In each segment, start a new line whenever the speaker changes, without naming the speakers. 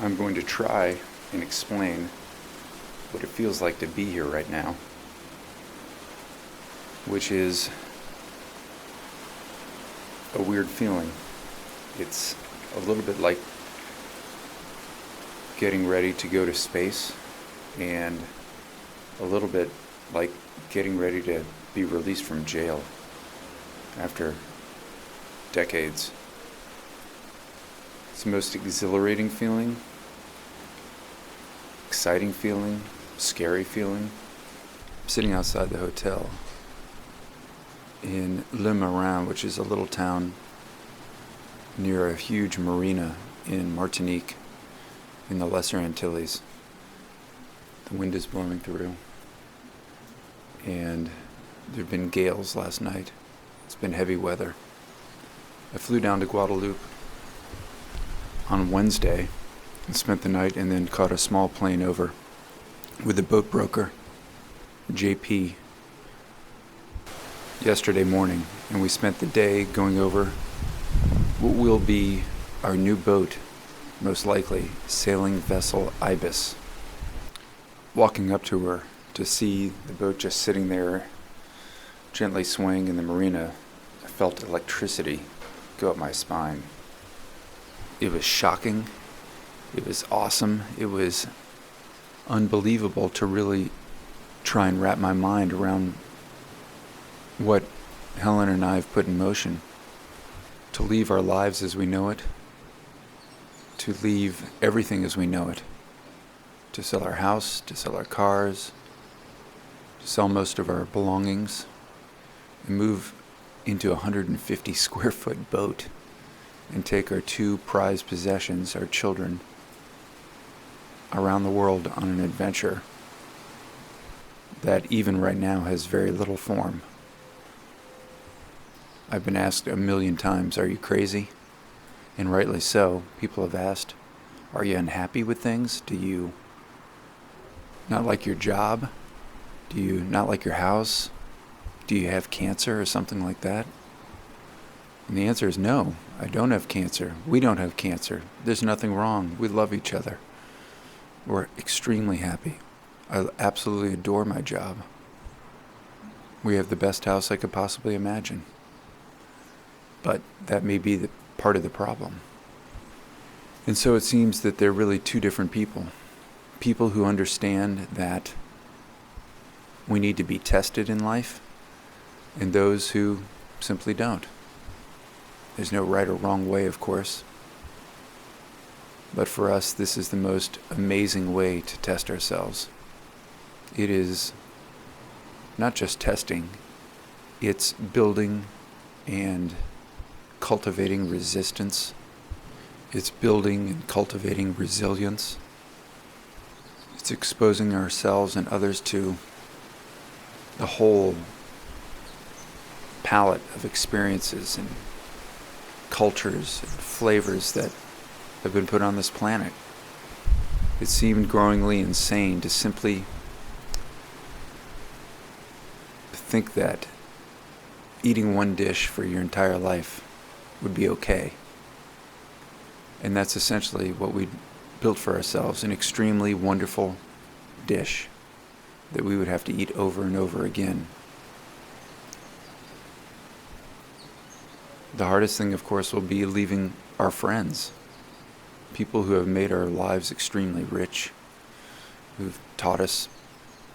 I'm going to try and explain what it feels like to be here right now, which is a weird feeling. It's a little bit like getting ready to go to space, and a little bit like getting ready to be released from jail after decades. It's the most exhilarating feeling, exciting feeling, scary feeling. I'm sitting outside the hotel in Le Marin, which is a little town near a huge marina in Martinique in the Lesser Antilles. The wind is blowing through, and there have been gales last night. It's been heavy weather. I flew down to Guadeloupe on Wednesday and spent the night, and then caught a small plane over with the boat broker, JP, yesterday morning, and we spent the day going over what will be our new boat, most likely, sailing vessel IBIS. Walking up to her to see the boat just sitting there, gently swaying in the marina, I felt electricity go up my spine. It was shocking. It was awesome. It was unbelievable to really try and wrap my mind around what Helen and I have put in motion. To leave our lives as we know it. To leave everything as we know it. To sell our house, to sell our cars, to sell most of our belongings, and move into a 150 square foot boat and take our two prized possessions, our children, around the world on an adventure that even right now has very little form. I've been asked a million times, are you crazy? And rightly so. People have asked, are you unhappy with things? Do you not like your job? Do you not like your house? Do you have cancer or something like that? And the answer is no, I don't have cancer. We don't have cancer. There's nothing wrong. We love each other. We're extremely happy. I absolutely adore my job. We have the best house I could possibly imagine. But that may be the part of the problem. And so it seems that they're really two different people. People who understand that we need to be tested in life, and those who simply don't. There's no right or wrong way, of course. But for us, this is the most amazing way to test ourselves. It is not just testing, it's building and cultivating resistance. It's building and cultivating resilience. It's exposing ourselves and others to the whole palette of experiences and cultures and flavors that have been put on this planet. It seemed growingly insane to simply think that eating one dish for your entire life would be okay. And that's essentially what we built for ourselves, an extremely wonderful dish that we would have to eat over and over again. The hardest thing, of course, will be leaving our friends, people who have made our lives extremely rich, who've taught us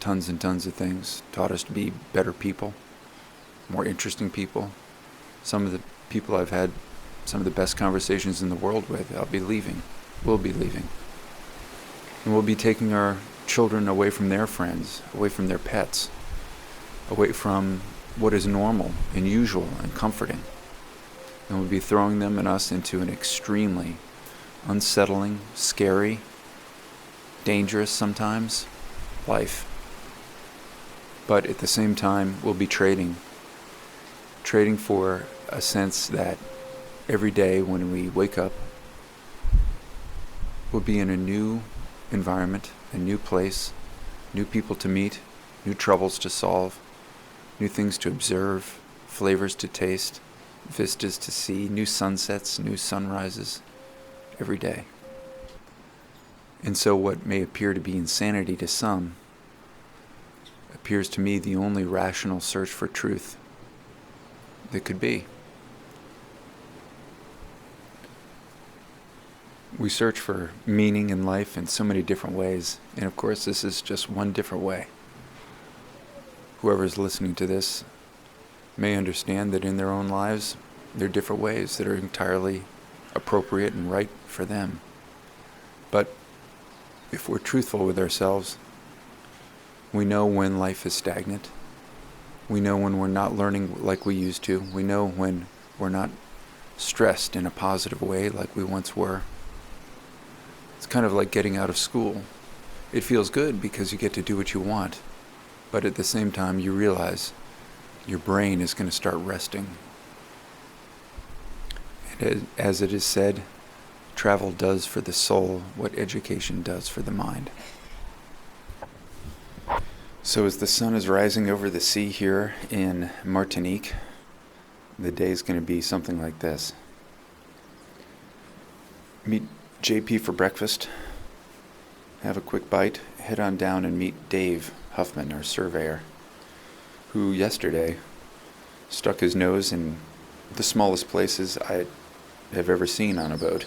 tons and tons of things, taught us to be better people, more interesting people. Some of the people I've had some of the best conversations in the world with, we'll be leaving. And we'll be taking our children away from their friends, away from their pets, away from what is normal and usual and comforting. And we'll be throwing them and us into an extremely unsettling, scary, dangerous sometimes life. But at the same time, we'll be trading for a sense that every day when we wake up, we'll be in a new environment, a new place, new people to meet, new troubles to solve, new things to observe, flavors to taste, vistas to see, new sunsets, new sunrises, every day. And so what may appear to be insanity to some appears to me the only rational search for truth that could be. We search for meaning in life in so many different ways, and of course this is just one different way. Whoever's listening to this may understand that in their own lives there are different ways that are entirely appropriate and right for them. But if we're truthful with ourselves, we know when life is stagnant. We know when we're not learning like we used to. We know when we're not stressed in a positive way like we once were. It's kind of like getting out of school. It feels good because you get to do what you want, but at the same time you realize your brain is going to start resting. And as it is said, travel does for the soul what education does for the mind. So as the sun is rising over the sea here in Martinique, the day is going to be something like this. Meet JP for breakfast, have a quick bite, head on down and meet Dave Hoffman, our surveyor, who yesterday stuck his nose in the smallest places I have ever seen on a boat,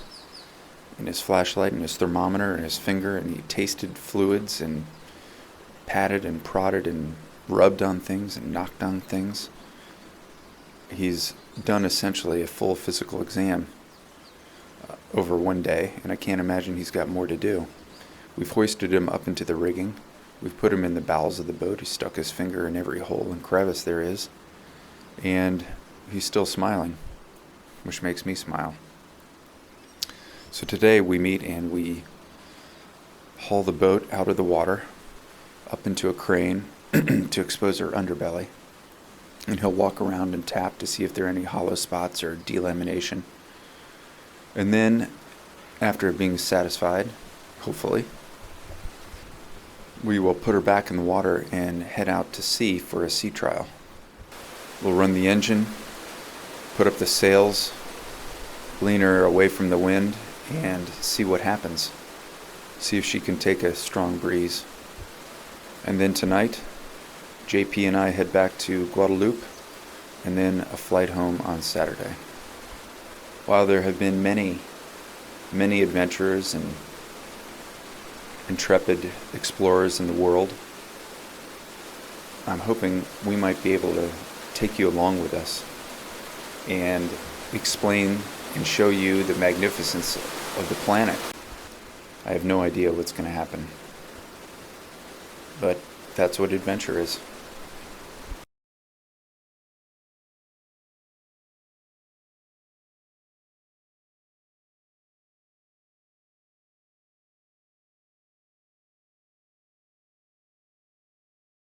in his flashlight and his thermometer and his finger, and he tasted fluids and patted and prodded and rubbed on things and knocked on things. He's done essentially a full physical exam over one day, and I can't imagine he's got more to do. We've hoisted him up into the rigging. We've put him in the bowels of the boat. He stuck his finger in every hole and crevice there is, and he's still smiling, which makes me smile. So today we meet and we haul the boat out of the water up into a crane to expose her underbelly, and he'll walk around and tap to see if there are any hollow spots or delamination. And then, after being satisfied, hopefully, we will put her back in the water and head out to sea for a sea trial. We'll run the engine, put up the sails, lean her away from the wind, and see what happens. See if she can take a strong breeze. And then tonight, JP and I head back to Guadeloupe, and then a flight home on Saturday. While there have been many adventurers and intrepid explorers in the world, I'm hoping we might be able to take you along with us and explain and show you the magnificence of the planet. I have no idea what's going to happen, but that's what adventure is.